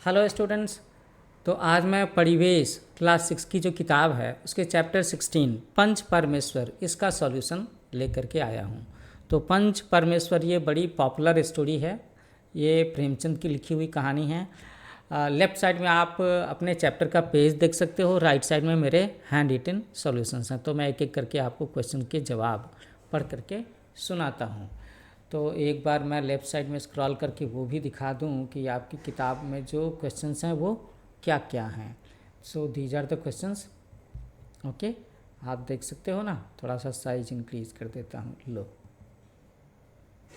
Hello students. तो आज मैं परिवेश क्लास 6 की जो किताब है उसके चैप्टर 16 पंच परमेश्वर इसका सॉल्यूशन लेकर के आया हूँ। तो पंच परमेश्वर ये बड़ी पॉपुलर स्टोरी है, ये प्रेमचंद की लिखी हुई कहानी है। लेफ़्ट साइड में आप अपने चैप्टर का पेज देख सकते हो, राइट साइड में मेरे हैंड रिटन सॉल्यूशंस हैं। तो मैं एक एक करके आपको क्वेश्चन के जवाब पढ़ करके सुनाता हूँ। तो एक बार मैं लेफ़्ट साइड में स्क्रॉल करके वो भी दिखा दूँ कि आपकी किताब में जो क्वेश्चंस हैं वो क्या क्या हैं। So these are the questions. Okay, आप देख सकते हो ना। थोड़ा सा साइज इंक्रीज कर देता हूँ। लो,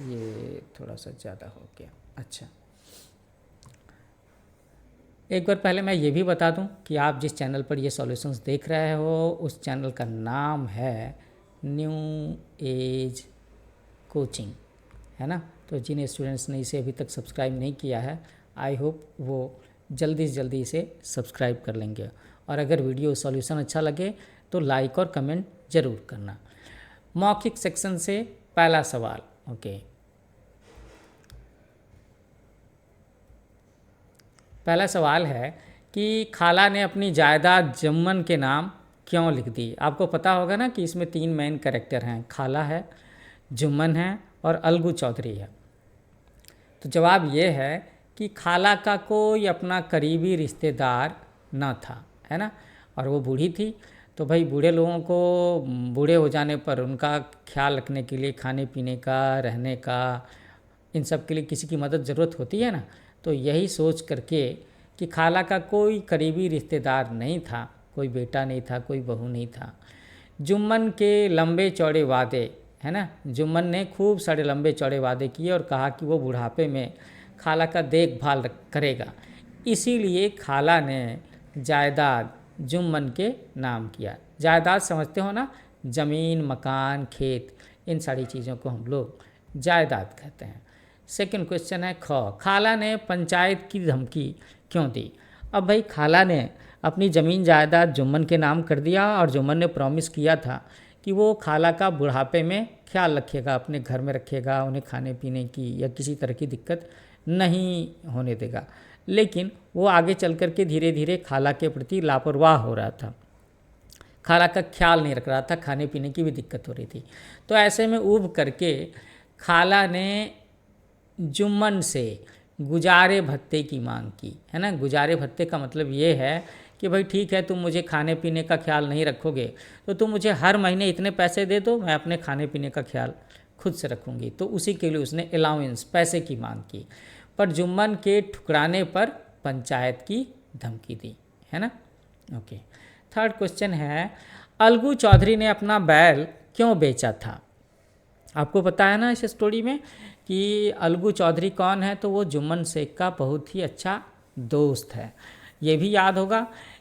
ये थोड़ा सा ज़्यादा हो गया। अच्छा, एक बार पहले मैं ये भी बता दूं कि आप जिस चैनल पर ये सॉल्यूशंस देख रहे हो उस चैनल का नाम है न्यू एज कोचिंग, है ना। तो जिन स्टूडेंट्स ने इसे अभी तक सब्सक्राइब नहीं किया है, आई होप वो जल्दी से जल्दी इसे सब्सक्राइब कर लेंगे। और अगर वीडियो सॉल्यूशन अच्छा लगे तो लाइक और कमेंट ज़रूर करना। मौखिक सेक्शन से पहला सवाल। ओके, पहला सवाल है कि खाला ने अपनी जायदाद जुम्मन के नाम क्यों लिख दी। आपको पता होगा ना कि इसमें तीन मेन कैरेक्टर हैं, खाला है, जुम्मन है और अलगू चौधरी है। तो जवाब ये है कि खाला का कोई अपना करीबी रिश्तेदार न था, है ना। और वो बूढ़ी थी, तो भाई बूढ़े लोगों को बूढ़े हो जाने पर उनका ख्याल रखने के लिए खाने पीने का, रहने का, इन सब के लिए किसी की मदद ज़रूरत होती है ना। तो यही सोच करके कि खाला का कोई करीबी रिश्तेदार नहीं था, कोई बेटा नहीं था, कोई बहू नहीं था। जुम्मन के लंबे चौड़े वादे, है ना, जुम्मन ने खूब सारे लंबे चौड़े वादे किए और कहा कि वो बुढ़ापे में खाला का देखभाल करेगा। इसीलिए खाला ने जायदाद जुम्मन के नाम किया। जायदाद समझते हो ना, ज़मीन, मकान, खेत, इन सारी चीज़ों को हम लोग जायदाद कहते हैं। सेकंड क्वेश्चन है खाला ने पंचायत की धमकी क्यों दी। अब भाई खाला ने अपनी ज़मीन जायदाद जुम्मन के नाम कर दिया और जुम्मन ने प्रॉमिस किया था कि वो खाला का बुढ़ापे में ख्याल रखेगा, अपने घर में रखेगा, उन्हें खाने पीने की या किसी तरह की दिक्कत नहीं होने देगा। लेकिन वो आगे चल कर के धीरे धीरे खाला के प्रति लापरवाह हो रहा था, खाला का ख्याल नहीं रख रहा था, खाने पीने की भी दिक्कत हो रही थी। तो ऐसे में ऊब करके खाला ने जुम्मन से गुजारे भत्ते की मांग की, है ना। गुजारे भत्ते का मतलब ये है कि भाई ठीक है, तुम मुझे खाने पीने का ख्याल नहीं रखोगे तो तुम मुझे हर महीने इतने पैसे दे दो, मैं अपने खाने पीने का ख्याल खुद से रखूँगी। तो उसी के लिए उसने अलाउंस, पैसे की मांग की। पर जुम्मन के ठुकराने पर पंचायत की धमकी दी, है ना। ओके, थर्ड क्वेश्चन है अलगू चौधरी ने अपना बैल क्यों बेचा था। आपको पता है ना इस स्टोरी में कि अलगू चौधरी कौन है। तो वो जुम्मन शेख का बहुत ही अच्छा दोस्त है। ये भी याद होगा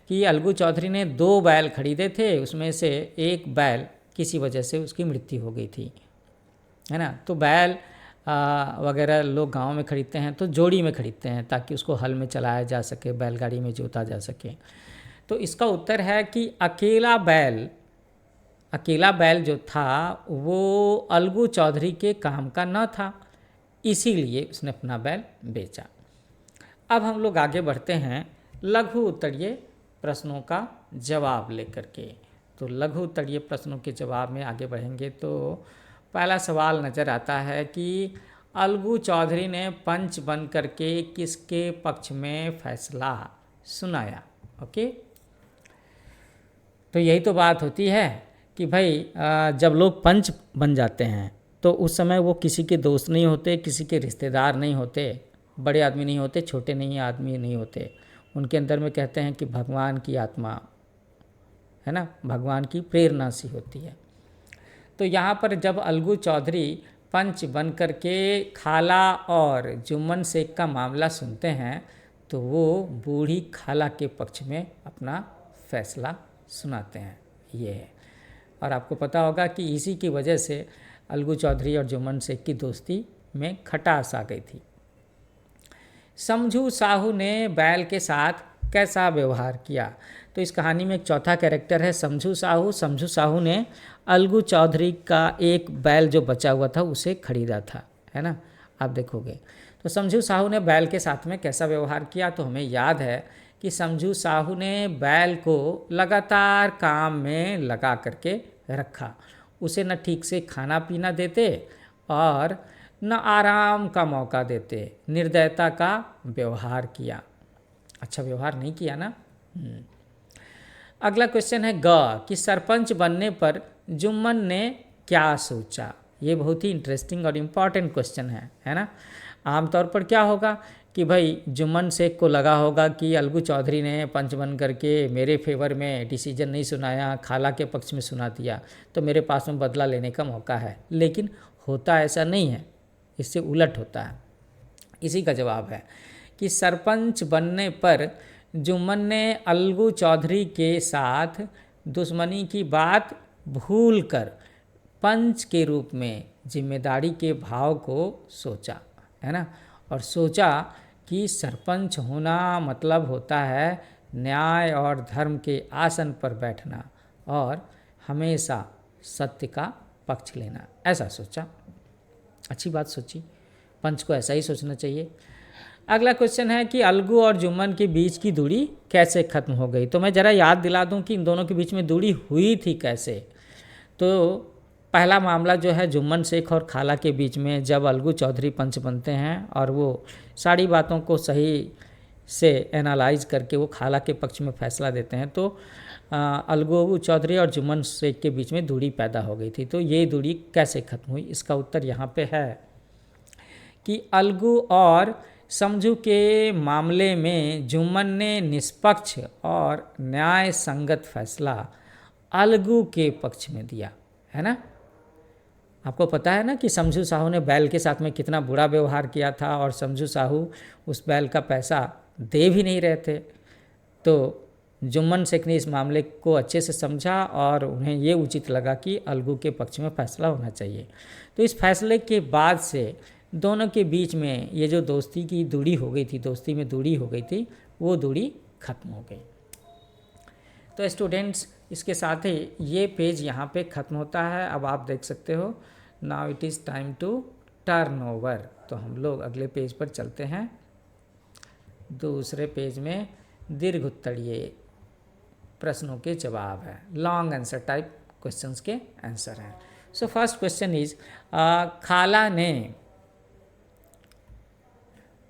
कि अलगू चौधरी ने 2 बैल खरीदे थे, उसमें से एक बैल किसी वजह से उसकी मृत्यु हो गई थी, है ना। तो बैल वगैरह लोग गांव में खरीदते हैं तो जोड़ी में खरीदते हैं ताकि उसको हल में चलाया जा सके, बैलगाड़ी में जोता जा सके। तो इसका उत्तर है कि अकेला बैल जो था वो अलगू चौधरी के काम का न था, इसीलिए उसने अपना बैल बेचा। अब हम लोग आगे बढ़ते हैं लघु उत्तरीय प्रश्नों का जवाब लेकर के। तो लघु उत्तरीय प्रश्नों के जवाब में आगे बढ़ेंगे तो पहला सवाल नज़र आता है कि अलगू चौधरी ने पंच बन करके किसके पक्ष में फैसला सुनाया। ओके, तो यही तो बात होती है कि भाई जब लोग पंच बन जाते हैं तो उस समय वो किसी के दोस्त नहीं होते, किसी के रिश्तेदार नहीं होते, बड़े आदमी नहीं होते, छोटे नहीं आदमी नहीं होते। उनके अंदर में कहते हैं कि भगवान की आत्मा, है ना, भगवान की प्रेरणा सी होती है। तो यहाँ पर जब अलगू चौधरी पंच बन कर के खाला और जुम्मन शेख का मामला सुनते हैं तो वो बूढ़ी खाला के पक्ष में अपना फैसला सुनाते हैं, ये है। और आपको पता होगा कि इसी की वजह से अलगू चौधरी और जुम्मन शेख की दोस्ती में खटास आ गई थी। समझू साहू ने बैल के साथ कैसा व्यवहार किया। तो इस कहानी में एक चौथा कैरेक्टर है समझू साहू। समझू साहू ने अलगू चौधरी का एक बैल जो बचा हुआ था उसे खरीदा था, है ना, आप देखोगे। तो तो समझू साहू ने बैल के साथ में कैसा व्यवहार किया, तो हमें याद है कि समझू साहू ने बैल को लगातार काम में लगा करके रखा। उसे न ठीक से खाना पीना देते और न आराम का मौका देते, निर्दयता का व्यवहार किया। अच्छा व्यवहार नहीं किया ना। अगला क्वेश्चन है ग कि सरपंच बनने पर जुम्मन ने क्या सोचा। ये बहुत ही इंटरेस्टिंग और इम्पॉर्टेंट क्वेश्चन है ना। आमतौर पर क्या होगा कि भाई जुम्मन शेख को लगा होगा कि अलगू चौधरी ने पंच बन करके मेरे फेवर में डिसीजन नहीं सुनाया, खाला के पक्ष में सुना दिया, तो मेरे पास में बदला लेने का मौका है। लेकिन होता ऐसा नहीं है, इससे उलट होता है। इसी का जवाब है कि सरपंच बनने पर जुम्मन ने अलगू चौधरी के साथ दुश्मनी की बात भूलकर पंच के रूप में जिम्मेदारी के भाव को सोचा, है ना। और सोचा कि सरपंच होना मतलब होता है न्याय और धर्म के आसन पर बैठना और हमेशा सत्य का पक्ष लेना, ऐसा सोचा। अच्छी बात सोची, पंच को ऐसा ही सोचना चाहिए। अगला क्वेश्चन है कि अलगू और जुम्मन के बीच की दूरी कैसे खत्म हो गई। तो मैं ज़रा याद दिला दूं कि इन दोनों के बीच में दूरी हुई थी कैसे। तो पहला मामला जो है जुम्मन शेख और खाला के बीच में, जब अलगू चौधरी पंच बनते हैं और वो सारी बातों को सही से एनालाइज करके वो खाला के पक्ष में फैसला देते हैं, तो अलगू चौधरी और जुम्मन शेख के बीच में दूरी पैदा हो गई थी। तो ये दूरी कैसे खत्म हुई, इसका उत्तर यहाँ पे है कि अलगू और समझू के मामले में जुम्मन ने निष्पक्ष और न्याय संगत फैसला अलगू के पक्ष में दिया, है ना। आपको पता है ना कि समझू साहू ने बैल के साथ में कितना बुरा व्यवहार किया था और समझू साहू उस बैल का पैसा दे भी नहीं रहे थे। तो जुम्मन शेख ने इस मामले को अच्छे से समझा और उन्हें ये उचित लगा कि अलगू के पक्ष में फैसला होना चाहिए। तो इस फैसले के बाद से दोनों के बीच में ये जो दोस्ती की दूरी हो गई थी, दोस्ती में दूरी हो गई थी, वो दूरी खत्म हो गई। तो स्टूडेंट्स, इसके साथ ही ये पेज यहाँ पे ख़त्म होता है। अब आप देख सकते हो now it is time to turn over. तो हम लोग अगले पेज पर चलते हैं। दूसरे पेज में दीर्घ उत्तरीय प्रश्नों के जवाब है, लॉन्ग आंसर टाइप क्वेश्चंस के आंसर हैं। सो फर्स्ट क्वेश्चन इज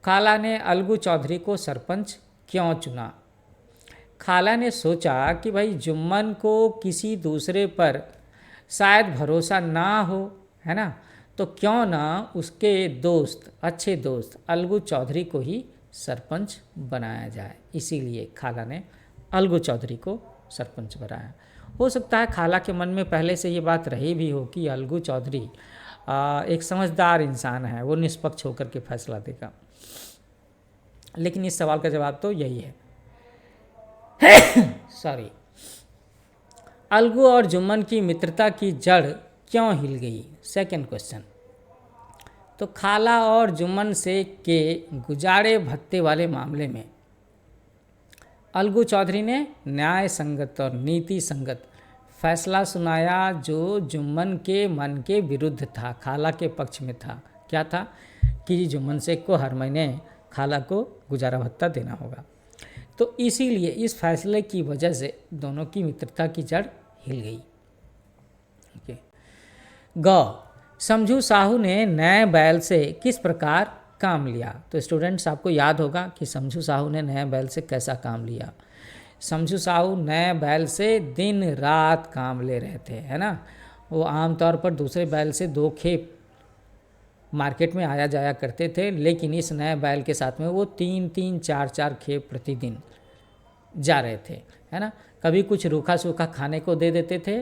खाला ने अलगू चौधरी को सरपंच क्यों चुना। खाला ने सोचा कि भाई जुम्मन को किसी दूसरे पर शायद भरोसा ना हो, है ना, तो क्यों ना उसके दोस्त, अच्छे दोस्त अलगू चौधरी को ही सरपंच बनाया जाए। इसीलिए खाला ने अलगू चौधरी को सरपंच बनाया। हो सकता है खाला के मन में पहले से ये बात रही भी हो कि अलगू चौधरी एक समझदार इंसान है, वो निष्पक्ष होकर के फैसला देगा। लेकिन इस सवाल का जवाब तो यही है। सॉरी, अलगू और जुम्मन की मित्रता की जड़ क्यों हिल गई। Second question. तो खाला और जुम्मन शेख के गुजारे भत्ते वाले मामले में अलगू चौधरी ने न्याय संगत और नीति संगत फैसला सुनाया जो जुम्मन के मन के विरुद्ध था, खाला के पक्ष में था। क्या था कि जुम्मन शेख को हर महीने खाला को गुजारा भत्ता देना होगा। तो इसीलिए इस फैसले की वजह से दोनों की मित्रता की जड़ हिल गई। ग समझू साहू ने नए बैल से किस प्रकार काम लिया। तो स्टूडेंट्स, आपको याद होगा कि समझू साहू ने नए बैल से कैसा काम लिया। समझू साहू नए बैल से दिन रात काम ले रहे थे, है ना। वो आमतौर पर दूसरे बैल से 2 खेप मार्केट में आया जाया करते थे, लेकिन इस नए बैल के साथ में वो 3-3, 4-4 खेप प्रतिदिन जा रहे थे, है ना। कभी कुछ रूखा सूखा खाने को दे देते थे,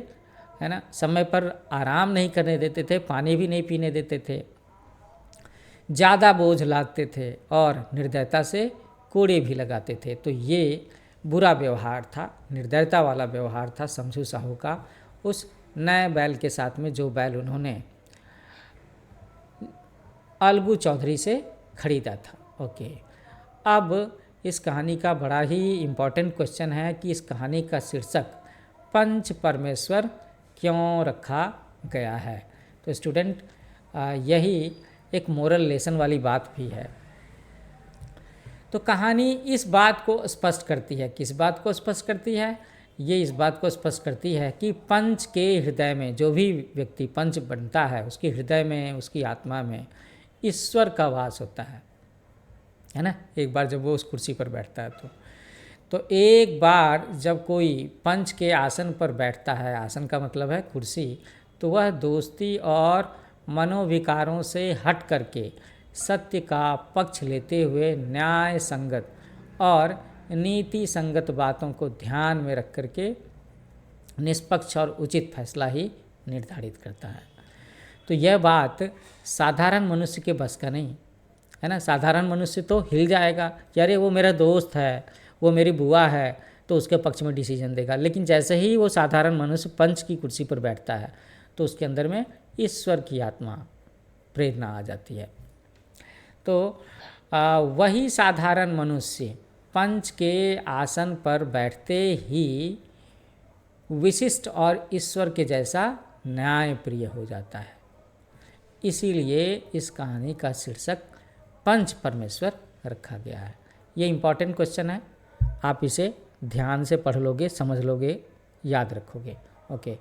है ना, समय पर आराम नहीं करने देते थे, पानी भी नहीं पीने देते थे, ज़्यादा बोझ लादते थे और निर्दयता से कोड़े भी लगाते थे। तो ये बुरा व्यवहार था, निर्दयता वाला व्यवहार था समझू साहू का उस नए बैल के साथ में, जो बैल उन्होंने अलगू चौधरी से खरीदा था। ओके, अब इस कहानी का बड़ा ही इम्पॉर्टेंट क्वेश्चन है कि इस कहानी का शीर्षक पंच परमेश्वर क्यों रखा गया है। तो स्टूडेंट, यही एक मोरल लेसन वाली बात भी है तो कहानी इस बात को स्पष्ट करती है, किस बात को स्पष्ट करती है? ये इस बात को स्पष्ट करती है कि पंच के हृदय में, जो भी व्यक्ति पंच बनता है उसके हृदय में, उसकी आत्मा में ईश्वर का वास होता है ना। एक बार जब वो उस कुर्सी पर बैठता है तो एक बार जब कोई पंच के आसन पर बैठता है, आसन का मतलब है कुर्सी, तो वह दोस्ती और मनोविकारों से हट करके सत्य का पक्ष लेते हुए न्याय संगत और नीति संगत बातों को ध्यान में रख करके निष्पक्ष और उचित फैसला ही निर्धारित करता है। तो यह बात साधारण मनुष्य के बस का नहीं है ना। साधारण मनुष्य तो हिल जाएगा कि अरे वो मेरा दोस्त है, वो मेरी बुआ है, तो उसके पक्ष में डिसीजन देगा। लेकिन जैसे ही वो साधारण मनुष्य पंच की कुर्सी पर बैठता है तो उसके अंदर में ईश्वर की आत्मा, प्रेरणा आ जाती है। तो वही साधारण मनुष्य पंच के आसन पर बैठते ही विशिष्ट और ईश्वर के जैसा न्यायप्रिय हो जाता है। इसीलिए इस कहानी का शीर्षक पंच परमेश्वर रखा गया है। ये इम्पॉर्टेंट क्वेश्चन है, आप इसे ध्यान से पढ़ लोगे, समझ लोगे, याद रखोगे। ओके,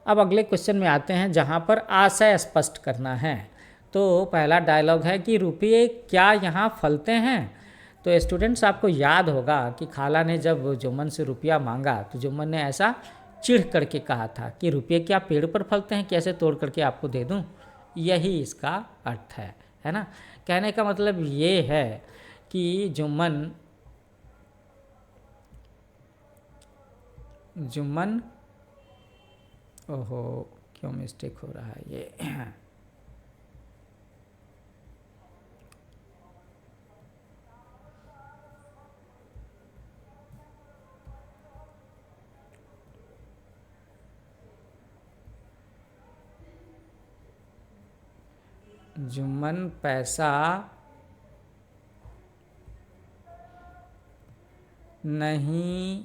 अब अगले क्वेश्चन में आते हैं जहाँ पर आशय स्पष्ट करना है। तो पहला डायलॉग है कि रुपये क्या यहाँ फलते हैं। तो स्टूडेंट्स, आपको याद होगा कि खाला ने जब जुम्मन से रुपया मांगा तो जुम्मन ने ऐसा चिढ़ करके कहा था कि रुपये क्या पेड़ पर फलते हैं, कैसे तोड़ करके आपको दे दूं। यही इसका अर्थ है ना। कहने का मतलब ये है कि जुम्मन ओहो क्यों मिस्टेक हो रहा है ये जुम्मन पैसा नहीं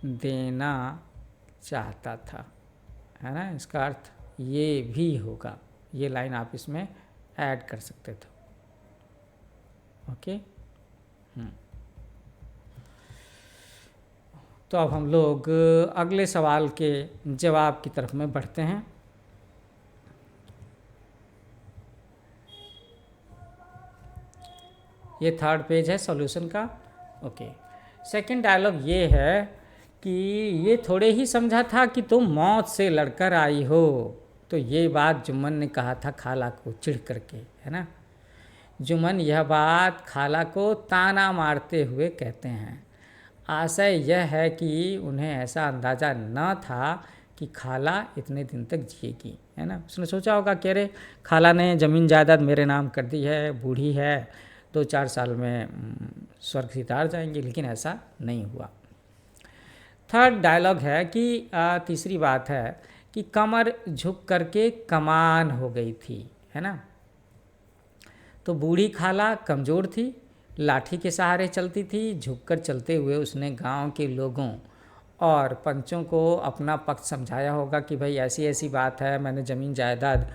देना चाहता था, है ना। इसका अर्थ ये भी होगा, ये लाइन आप इसमें ऐड कर सकते थे। ओके, तो अब हम लोग अगले सवाल के जवाब की तरफ में बढ़ते हैं। ये थर्ड पेज है सॉल्यूशन का। ओके, सेकंड डायलॉग ये है कि ये थोड़े ही समझा था कि तुम मौत से लड़कर आई हो। तो ये बात जुम्मन ने कहा था खाला को चिढ़ करके, है ना। जुम्मन यह बात खाला को ताना मारते हुए कहते हैं। आशय यह है कि उन्हें ऐसा अंदाज़ा न था कि खाला इतने दिन तक जिएगी, है ना। उसने सोचा होगा कि अरे खाला ने ज़मीन जायदाद मेरे नाम कर दी है, बूढ़ी है, 2-4 साल में स्वर्ग सितार जाएंगे, लेकिन ऐसा नहीं हुआ। थर्ड डायलॉग है कि तीसरी बात है कि कमर झुक करके कमान हो गई थी, है ना। तो बूढ़ी खाला कमज़ोर थी, लाठी के सहारे चलती थी। झुककर चलते हुए उसने गांव के लोगों और पंचों को अपना पक्ष समझाया होगा कि भाई ऐसी ऐसी बात है, मैंने ज़मीन जायदाद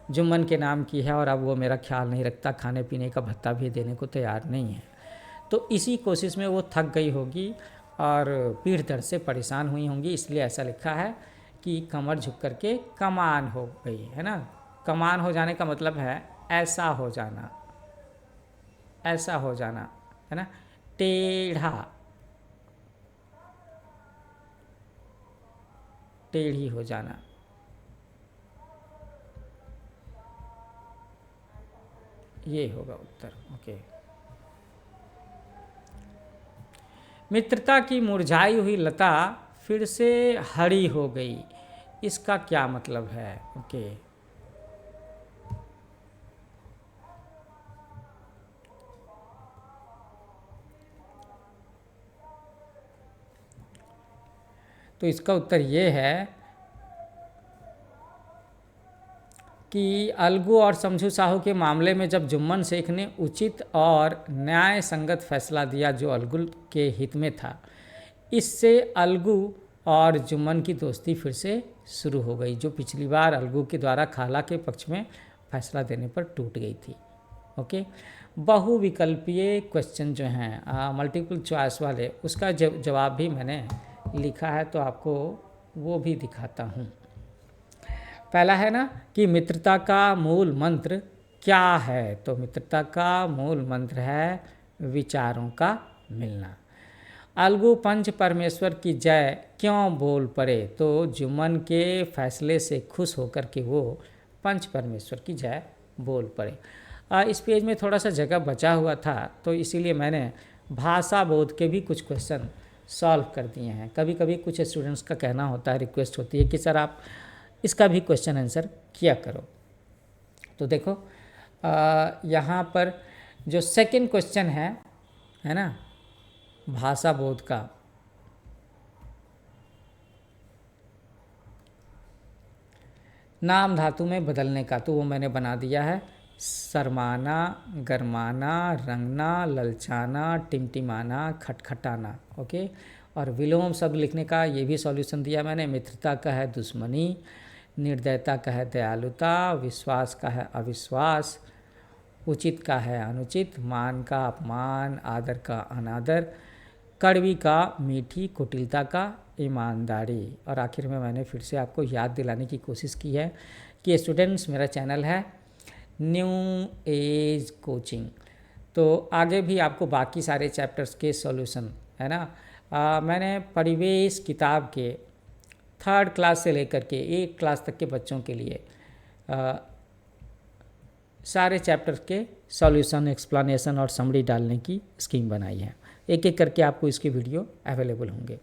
जुम्मन के नाम की है और अब वो मेरा ख्याल नहीं रखता, खाने पीने का भत्ता भी देने को तैयार नहीं है। तो इसी कोशिश में वो थक गई होगी और पीठ दर्द से परेशान हुई होंगी, इसलिए ऐसा लिखा है कि कमर झुक करके कमान हो गई, है ना। कमान हो जाने का मतलब है ऐसा हो जाना, ऐसा हो जाना, है ना। टेढ़ा, टेढ़ी हो जाना, ये होगा उत्तर। ओके, मित्रता की मुरझाई हुई लता फिर से हरी हो गई, इसका क्या मतलब है। ओके, तो इसका उत्तर ये है कि अलगू और शमशू साहू के मामले में जब जुम्मन शेख ने उचित और न्याय संगत फैसला दिया जो अलगू के हित में था, इससे अलगू और जुम्मन की दोस्ती फिर से शुरू हो गई, जो पिछली बार अलगू के द्वारा खाला के पक्ष में फैसला देने पर टूट गई थी। ओके, बहुविकल्पीय क्वेश्चन जो हैं मल्टीपल चॉइस वाले, उसका जवाब भी मैंने लिखा है, तो आपको वो भी दिखाता हूँ। पहला है ना कि मित्रता का मूल मंत्र क्या है, तो मित्रता का मूल मंत्र है विचारों का मिलना। अलगू पंच परमेश्वर की जय क्यों बोल पड़े, तो जुम्मन के फैसले से खुश होकर के वो पंच परमेश्वर की जय बोल पड़े। इस पेज में थोड़ा सा जगह बचा हुआ था, तो इसीलिए मैंने भाषा बोध के भी कुछ क्वेश्चन सॉल्व कर दिए हैं। कभी कभी कुछ स्टूडेंट्स का कहना होता है, रिक्वेस्ट होती है कि सर आप इसका भी क्वेश्चन आंसर किया करो। तो देखो यहाँ पर जो सेकंड क्वेश्चन है ना भाषा बोध का, नाम धातु में बदलने का, तो वो मैंने बना दिया है शर्माना, गरमाना, रंगना, ललचाना, टिमटिमाना, खटखटाना। ओके, और विलोम शब्द लिखने का ये भी सॉल्यूशन दिया मैंने। मित्रता का है दुश्मनी, निर्दयता का है दयालुता, विश्वास का है अविश्वास, उचित का है अनुचित, मान का अपमान, आदर का अनादर, कड़वी का मीठी, कुटिलता का ईमानदारी। और आखिर में मैंने फिर से आपको याद दिलाने की कोशिश की है कि स्टूडेंट्स मेरा चैनल है न्यू एज कोचिंग, तो आगे भी आपको बाकी सारे चैप्टर्स के सॉल्यूशन है ना मैंने परिवेश किताब के 3rd क्लास से लेकर के 8 क्लास तक के बच्चों के लिए सारे चैप्टर के सॉल्यूशन, एक्सप्लेनेशन और समरी डालने की स्कीम बनाई है। एक एक करके आपको इसके वीडियो अवेलेबल होंगे,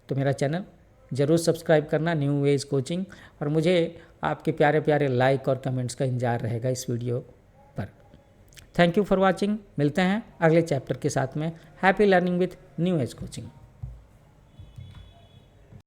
तो मेरा चैनल ज़रूर सब्सक्राइब करना न्यू एज कोचिंग, और मुझे आपके प्यारे प्यारे लाइक और कमेंट्स का इंतजार रहेगा इस वीडियो पर। Thank you for watching. मिलते हैं अगले चैप्टर के साथ में। Happy learning with new age coaching.